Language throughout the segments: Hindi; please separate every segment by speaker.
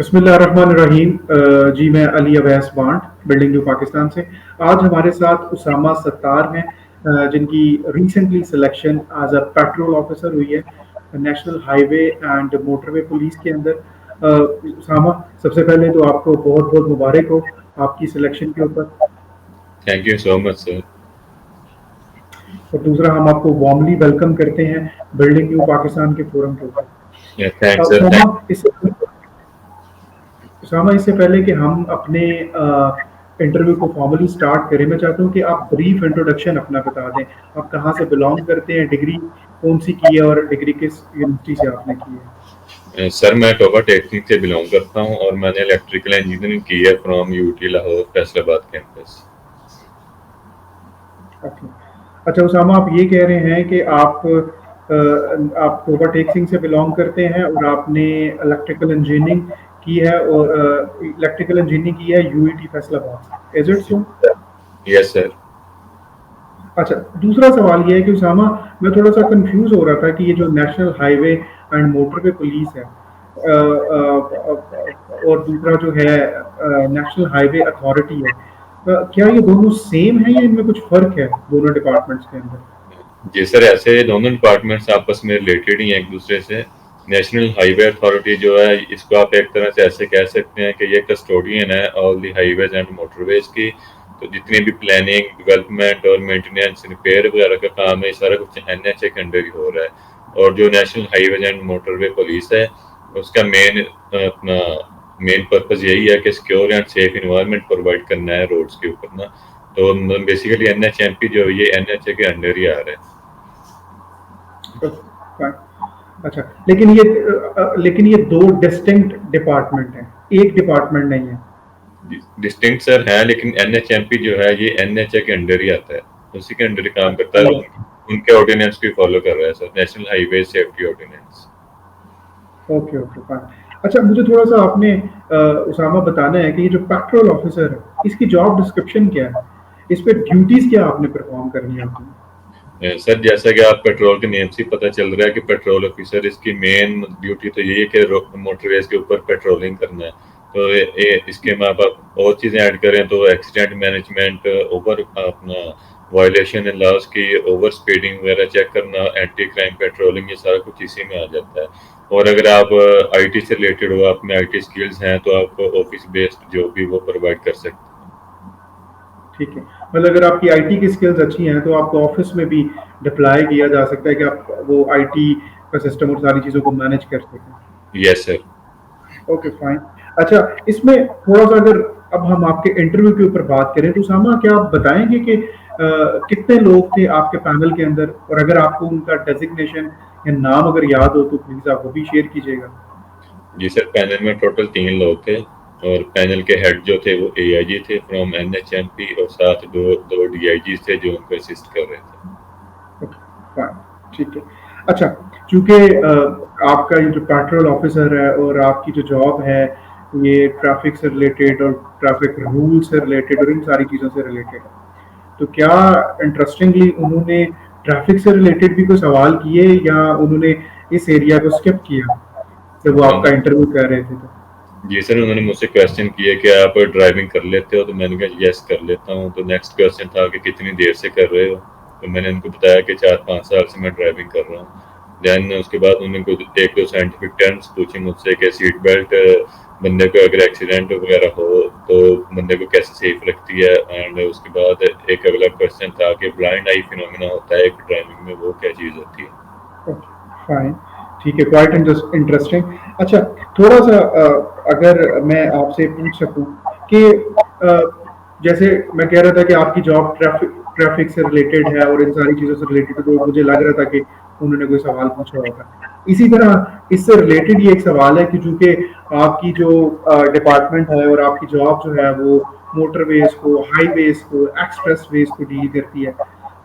Speaker 1: बिस्मिल्लाहिर्रहमानिर्रहीम। जी मैं अली अवैस बांट, बिल्डिंग न्यू पाकिस्तान से। आज हमारे साथ उसामा सत्तार हैं, जिनकी recently selection as a patrol officer हुई है national highway and motorway police के अंदर। उसामा, सबसे पहले तो आपको बहुत बहुत मुबारक हो आपकी सिलेक्शन के ऊपर।
Speaker 2: Thank you so much sir.
Speaker 1: और दूसरा, हम आपको वार्मली वेलकम करते हैं बिल्डिंग न्यू पाकिस्तान के फोरम के ऊपर।
Speaker 2: Thanks sir.
Speaker 1: उसामा, इससे पहले कि हम अपने इंटरव्यू को फॉर्मली स्टार्ट करें, मैं चाहता हूं कि आप ब्रीफ इंट्रोडक्शन अपना बता दें। आप कहाँ से बिलोंग करते हैं, डिग्री कौन सी की है और डिग्री किस यूनिवर्सिटी से आपने की है?
Speaker 2: सर मैं टोबा टेक्निक से बिलोंग करता हूँ और मैंने इलेक्ट्रिकल इंजीनियरिंग की है from UT Lahore Faisalabad campus.
Speaker 1: Okay. अच्छा उसामा, आप ये कह रहे हैं कि आप तोबा टेक सिंह से बिलोंग करते हैं और आपने इलेक्ट्रिकल इंजीनियरिंग की है, और इलेक्ट्रिकल इंजीनियरिंग की है यूईटी फैसलाबाद से। Is it so?
Speaker 2: Yes sir.
Speaker 1: अच्छा, दूसरा सवाल ये है कि उसामा, मैं थोड़ा सा कंफ्यूज हो रहा था कि ये जो national highway and motorway police है, और दूसरा जो है नेशनल हाईवे अथॉरिटी है, क्या ये दोनों सेम है या इनमें कुछ फर्क है दोनों डिपार्टमेंट्स के अंदर?
Speaker 2: जी सर, ऐसे दोनों डिपार्टमेंट्स आपस में रिलेटेड ही हैं एक दूसरे से। नेशनल हाईवे अथॉरिटी जो है, इसको आप एक तरह से ऐसे कह सकते हैं कि ये कस्टोडियन है all the highways and motorways की। तो जितनी भी प्लानिंग, डेवलपमेंट और मेंटेनेंस, रिपेयर वगैरह का काम है, ये सारा कुछ एनएचए के अंडर ही हो रहा है। और जो national highways and motorway police है, उसका अपना मेन पर्पज यही है कि secure and safe environment provide करना है रोड्स के ऊपर ना। तो बेसिकली एनएचएमपी जो है, ये एनएचए के अंडर ही आ रहा है।
Speaker 1: Fine. अच्छा, लेकिन ये दो डिस्टिंक्ट डिपार्टमेंट हैं, एक डिपार्टमेंट नहीं है।
Speaker 2: डिस्टिंक्ट सर है, लेकिन एनएचएमपी जो है ये एनएचए के अंडर ही आता है, उसी के अंडर ही काम करता है। उनके ऑर्डिनेंस को फॉलो कर रहा है sir, national highway safety ordinance.
Speaker 1: Okay okay fine. अच्छा, मुझे थोड़ा सा आपने उसामा बताना है कि ये जो पेट्रोल ऑफिसर है, इसकी जॉब डिस्क्रिप्शन क्या है, इस पे ड्यूटीज क्या आपने परफॉर्म करनी होती है?
Speaker 2: सर जैसा कि आप पेट्रोल के नेम से पता चल रहा है कि पेट्रोल ऑफिसर, इसकी मेन ड्यूटी तो यही है कि मोटरवेज के ऊपर पेट्रोलिंग करना है। तो इसके में आप और चीज़ें ऐड करें तो एक्सीडेंट मैनेजमेंट, ओवर अपना वायलेशन इन लॉज की, ओवर स्पीडिंग वगैरह चेक करना, एंटी क्राइम पेट्रोलिंग, ये सारा कुछ इसी में आ जाता है। और अगर आप आईटी से रिलेटेड हो, आप में आईटी स्किल्स हैं, तो आप ऑफिस बेस्ड जो भी वो प्रोवाइड कर सकते हैं।
Speaker 1: ठीक है, मतलब अगर आपकी आईटी की स्किल्स अच्छी हैं तो आपको ऑफिस में भी डिप्लॉय किया जा सकता है कि आप वो आईटी का सिस्टम और सारी चीज़ों को मैनेज कर सकें।
Speaker 2: Yes sir.
Speaker 1: Okay fine. अच्छा, इसमें थोड़ा सा अगर अब हम आपके इंटरव्यू के ऊपर बात करें तो सामा, क्या आप बताएंगे कि कितने लोग थे आपके पैनल के अंदर, और अगर आपको उनका डेजिग्नेशन या नाम अगर याद हो तो प्लीज आप वो भी शेयर कीजिएगा।
Speaker 2: जी सर, पैनल में टोटल 3 लोग थे और पैनल के हेड जो थे वो एआईजी थे फ्रॉम एनएचएमपी, और साथ दो दो डीआईजी थे जो उनको असिस्ट कर रहे थे।
Speaker 1: ओके फाइन, ठीक है। अच्छा, चूंकि आपका ये जो पेट्रोल ऑफिसर है और आपकी जो जॉब है ये ट्रैफिक से रिलेटेड और ट्रैफिक रूल से रिलेटेड और इन सारी चीज़ों से रिलेटेड है, तो क्या इंटरेस्टिंगली उन्होंने ट्रैफिक से रिलेटेड भी कोई सवाल किए या उन्होंने इस एरिया को स्किप किया जब वो आपका इंटरव्यू कर रहे थे? तो
Speaker 2: जी सर, उन्होंने मुझसे क्वेश्चन किए कि आप ड्राइविंग कर लेते हो, तो मैंने कहा यस कर लेता हूँ। तो नेक्स्ट क्वेश्चन था कि कितनी देर से कर रहे हो, तो मैंने उनको बताया कि 4-5 साल से मैं ड्राइविंग कर रहा हूँ। देन उसके बाद उन्होंने एक दो साइंटिफिक टर्म्स पूछे मुझसे कि सीट बेल्ट बंदे को अगर एक्सीडेंट वगैरह हो तो बंदे को कैसे सेफ रखती है। एंड उसके बाद एक अगला क्वेश्चन था कि ब्लाइंड आई फिनोमिना होता है एक ड्राइविंग में, वो क्या चीज़ होती है।
Speaker 1: फाइन, ठीक है, क्वाइट इंटरेस्टिंग। अच्छा, थोड़ा सा अगर मैं आपसे पूछ सकूं कि जैसे मैं कह रहा था कि आपकी जॉब ट्रैफिक ट्रैफिक से रिलेटेड है और इन सारी चीज़ों से रिलेटेड है, तो मुझे लग रहा था कि उन्होंने कोई सवाल पूछा होगा। इसी तरह इससे रिलेटेड ये एक सवाल है कि चूंकि आपकी जो डिपार्टमेंट है और आपकी जॉब जो है वो मोटरवेज को, हाईवेज को, एक्सप्रेस वेज को डील करती है,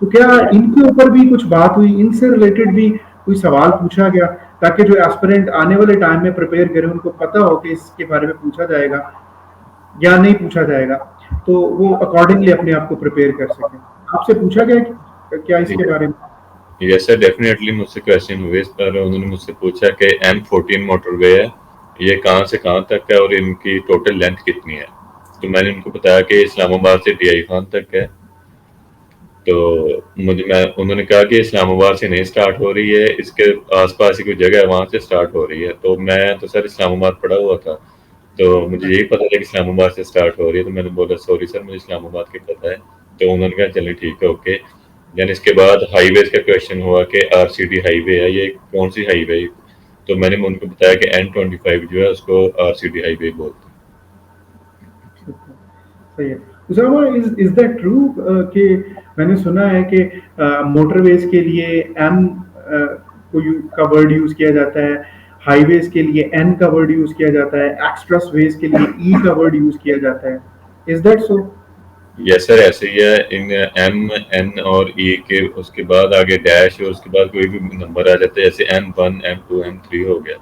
Speaker 1: तो क्या इनके ऊपर भी कुछ बात हुई, इनसे रिलेटेड भी कोई सवाल पूछा गया, ताकि जो एस्पिरेंट आने वाले टाइम में प्रिपेयर करे उनको पता हो कि इसके बारे में पूछा जाएगा या नहीं पूछा जाएगा, तो वो अकॉर्डिंगली अपने आप को प्रिपेयर कर सकें? आपसे पूछा गया क्या इसके बारे में?
Speaker 2: यस सर, डेफिनेटली मुझसे क्वेश्चन हुए इस पर। उन्होंने मुझसे पूछा कि M14 मोटरवे है, ये कहाँ से कहाँ तक है और इनकी टोटल लेंथ कितनी है। तो मैंने उनको बताया कि इस्लामाबाद से DI खान तक है। तो उन्होंने कहा कि इस्लामाबाद से नहीं स्टार्ट हो रही है, इसके आसपास ही कोई जगह है वहाँ से स्टार्ट हो रही है। तो मैं तो सर इस्लामाबाद पढ़ा हुआ था, तो मुझे यही पता था कि इस्लामाबाद से स्टार्ट हो रही है। तो मैंने बोला सॉरी सर, मुझे इस्लामाबाद की पता है। तो उन्होंने कहा चलिए ठीक है, ओके। देन इसके बाद हाईवेज का क्वेश्चन हुआ कि RCD हाईवे है, ये कौन सी हाईवे है? तो मैंने उनको बताया कि N25 जो है उसको RCD हाईवे बोलते हैं।
Speaker 1: ठीक है, सही है। उसामा, इज दैट ट्रू कि मैंने सुना है कि मोटरवेज के लिए एम का वर्ड यूज किया जाता है, हाईवेज के लिए एन का वर्ड यूज किया जाता है, एक्सप्रेस वेज के लिए ई का वर्ड यूज किया जाता है। Is that so?
Speaker 2: Yes sir, ऐसे ही है। इन M, N और E के उसके बाद आगे डैश और उसके बाद कोई भी नंबर आ जाता है, जैसे M1, M2, M3 हो गया।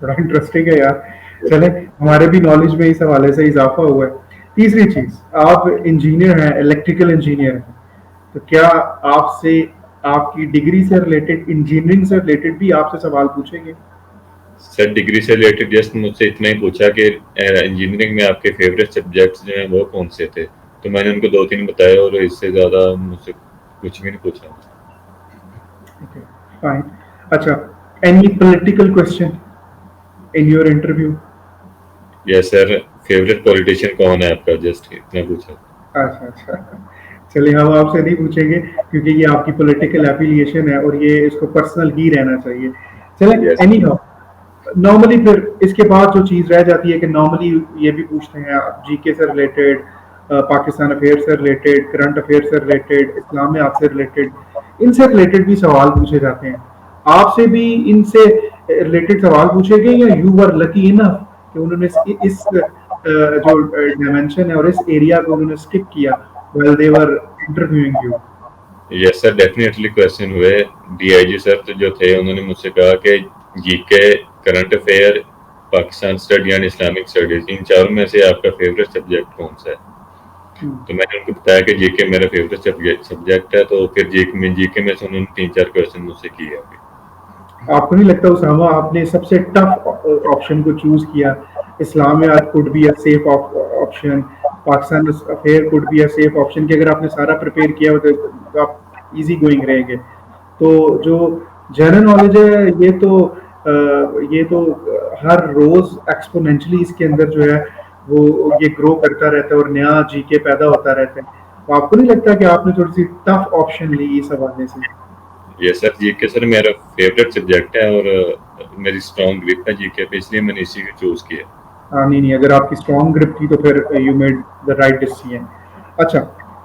Speaker 1: बड़ा इंटरेस्टिंग है यार। चले, हमारे भी नॉलेज में इस हवाले से इजाफा हुआ है। तीसरी चीज, आप इंजीनियर हैं, इलेक्ट्रिकल इंजीनियर हैं, तो क्या आपसे आपकी डिग्री से रिलेटेड, इंजीनियरिंग से रिलेटेड भी आपसे सवाल पूछेंगे?
Speaker 2: सर डिग्री से रिलेटेड जस्ट मुझसे इतना ही पूछा कि इंजीनियरिंग में आपके फेवरेट सब्जेक्ट्स जो हैं वो कौन से थे। तो मैंने उनको 2-3 बताए और इससे ज़्यादा मुझसे कुछ भी नहीं पूछा।
Speaker 1: Okay, fine. अच्छा, any political question in your interview?
Speaker 2: Yes sir, favourite politician कौन है आपका, जस्ट इतना पूछा।
Speaker 1: अच्छा अच्छा, चलिए हम आपसे नहीं पूछेंगे क्योंकि ये आपकी पॉलिटिकल एफिलिएशन है और ये इसको पर्सनल ही रहना चाहिए। चलें,
Speaker 2: यस।
Speaker 1: एनी हाउ, नॉर्मली फिर इसके बाद जो चीज़ रह जाती है कि नॉर्मली ये भी पूछते हैं GK से रिलेटेड, पाकिस्तान अफेयर से रिलेटेड, करंट अफेयर से रिलेटेड, इस्लामियात से रिलेटेड, इनसे रिलेटेड भी सवाल पूछे जाते हैं। आपसे भी इनसे रिलेटेड सवाल पूछे गए या यू वर लकी इनफ कि उन्होंने इस जो डायमेंशन है और इस एरिया को उन्होंने स्किप किया while they were interviewing you?
Speaker 2: Yes sir, definitely question हुए। DIG सर तो जो थे उन्होंने मुझसे कहा कि GK, current affair, Pakistan study and Islamic studies, इन चारों में से आपका फेवरेट सब्जेक्ट कौन सा है? तो मैंने उनको बताया कि GK मेरा फेवरेट सब्जेक्ट है। तो फिर GK में से उन्होंने 3-4 क्वेश्चन मुझसे किए।
Speaker 1: आपको नहीं लगता उसामा आपने सबसे टफ ऑप्शन को चूज किया? इस्लामियात could be a safe option, Pakistan affair could be a safe option, कि अगर आपने सारा प्रिपेयर किया हो तो आप इजी गोइंग रहेंगे। तो जो जनरल नॉलेज है ये तो हर रोज एक्सपोनेंशियली इसके अंदर जो है वो ये ग्रो करता रहता है और नया GK पैदा होता रहता है। तो आपको नहीं लगता कि आपने थोड़ी सी टफ ऑप्शन ली इस हवाले से?
Speaker 2: ये सर GK सर मेरा फेवरेट सब्जेक्ट है और मेरी स्ट्रॉन्ग ग्रिप है GK पे, इसलिए मैंने इसी को चूज किया।
Speaker 1: हाँ, नहीं नहीं, अगर आपकी स्ट्रॉन्ग ग्रिप थी तो फिर you made the right decision. अच्छा,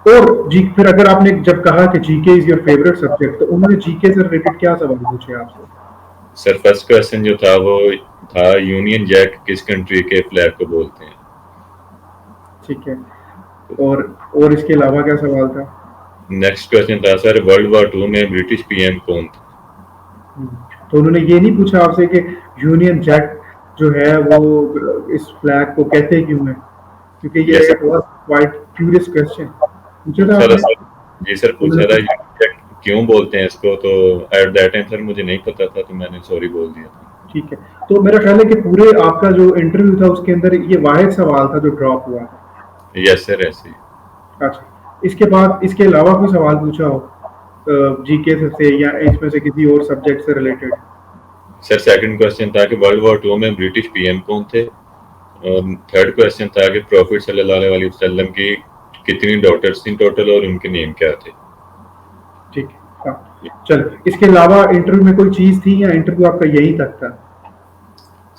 Speaker 1: और जी फिर अगर आपने जब कहा कि GK is your favourite subject, तो उन्होंने GK से रिलेटेड क्या सवाल पूछे आपसे?
Speaker 2: सर फर्स्ट क्वेश्चन जो था वो था यूनियन जैक किस कंट्री के फ्लैग को बोलते हैं।
Speaker 1: ठीक है, और इसके अलावा क्या सवाल था?
Speaker 2: नेक्स्ट क्वेश्चन था सर वर्ल्ड वॉर 2 में ब्रिटिश PM कौन था?
Speaker 1: तो उन्होंने ये नहीं पूछा आपसे कि यूनियन जैक जो है वो इस फ्लैग को कहते क्यों है? क्योंकि ये
Speaker 2: Yes, sir.
Speaker 1: Was quite curious question पूछा था
Speaker 2: सर
Speaker 1: आपने।
Speaker 2: जी सर पूछा था
Speaker 1: उन्होंने
Speaker 2: यूनियन जैक क्यों बोलते हैं इसको। तो एट दैट टाइम सर मुझे नहीं पता था, तो मैंने सॉरी बोल दिया था।
Speaker 1: ठीक है, तो मेरा ख्याल है कि पूरे आपका जो इंटरव्यू था उसके अंदर ये वाहिद सवाल था जो ड्रॉप हुआ था।
Speaker 2: यस सर, ऐसे ही।
Speaker 1: अच्छा, इसके बाद इसके अलावा कोई सवाल पूछा हो GK से या इसमें से किसी और सब्जेक्ट से रिलेटेड?
Speaker 2: सर सेकंड क्वेश्चन था कि वर्ल्ड वॉर 2 में ब्रिटिश PM कौन थे। और थर्ड क्वेश्चन था कि प्रॉफिट सल्लल्लाहु अलैहि वसल्लम की कितनी डॉटर्स थी टोटल और उनके नेम क्या थे।
Speaker 1: ठीक है, हाँ चल, इसके अलावा इंटरव्यू में कोई चीज़ थी या इंटरव्यू आपका यही तक था?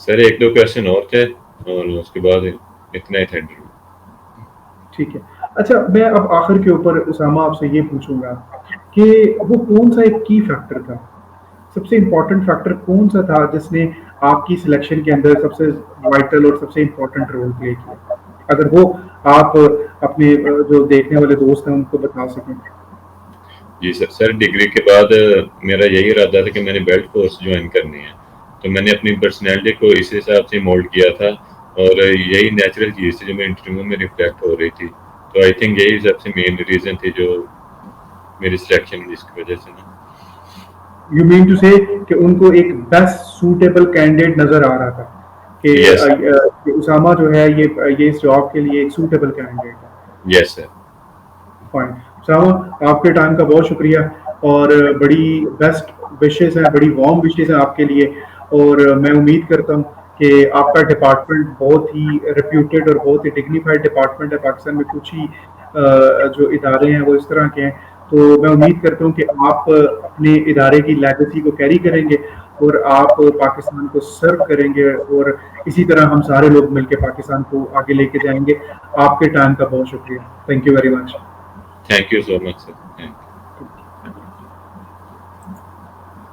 Speaker 2: सर 1-2 क्वेश्चन और थे और उसके बाद इतना ही था इंटरव्यू।
Speaker 1: ठीक है। अच्छा, मैं अब आखिर के ऊपर उसामा आपसे ये पूछूंगा कि वो कौन सा एक की फैक्टर था, सबसे इम्पोर्टेंट फैक्टर कौन सा था जिसने आपकी सिलेक्शन के अंदर सबसे वाइटल और सबसे इम्पोर्टेंट रोल प्ले किया? अगर वो आप अपने जो देखने वाले दोस्त हैं उनको बता सकें।
Speaker 2: जी सर डिग्री के बाद मेरा यही इरादा था कि मैंने बेल्ट फोर्स ज्वाइन करनी है। तो मैंने अपनी पर्सनैलिटी को इस हिसाब से मोल्ड किया था और यही नेचुरल चीज़ थी जो मेरे इंटरव्यू में रिफ्लेक्ट हो रही थी। तो आई थिंक यही सबसे मेन रीज़न थी जो मेरी सिलेक्शन जिसकी वजह से ना।
Speaker 1: यू मीन टू से कि उनको एक बेस्ट सूटेबल कैंडिडेट नजर आ रहा था, कि
Speaker 2: यस,
Speaker 1: उसामा जो है ये इस जॉब के लिए एक सूटेबल कैंडिडेट है।
Speaker 2: Yes sir.
Speaker 1: फाइन। उसामा, आपके टाइम का बहुत शुक्रिया, और बड़ी बेस्ट विशेज़ हैं, बड़ी वार्म विशेज़ हैं आपके लिए, और मैं उम्मीद करता हूँ कि आपका डिपार्टमेंट बहुत ही रेप्यूटेड और बहुत ही डिग्निफाइड डिपार्टमेंट है। पाकिस्तान में कुछ ही जो इदारे हैं वो इस तरह के हैं। तो मैं उम्मीद करता हूँ कि आप अपने इदारे की लेगेसी को कैरी करेंगे और आप पाकिस्तान को सर्व करेंगे, और इसी तरह हम सारे लोग मिलकर पाकिस्तान को आगे लेके जाएंगे। आपके टाइम का बहुत शुक्रिया। Thank you very much.
Speaker 2: Thank you so much sir.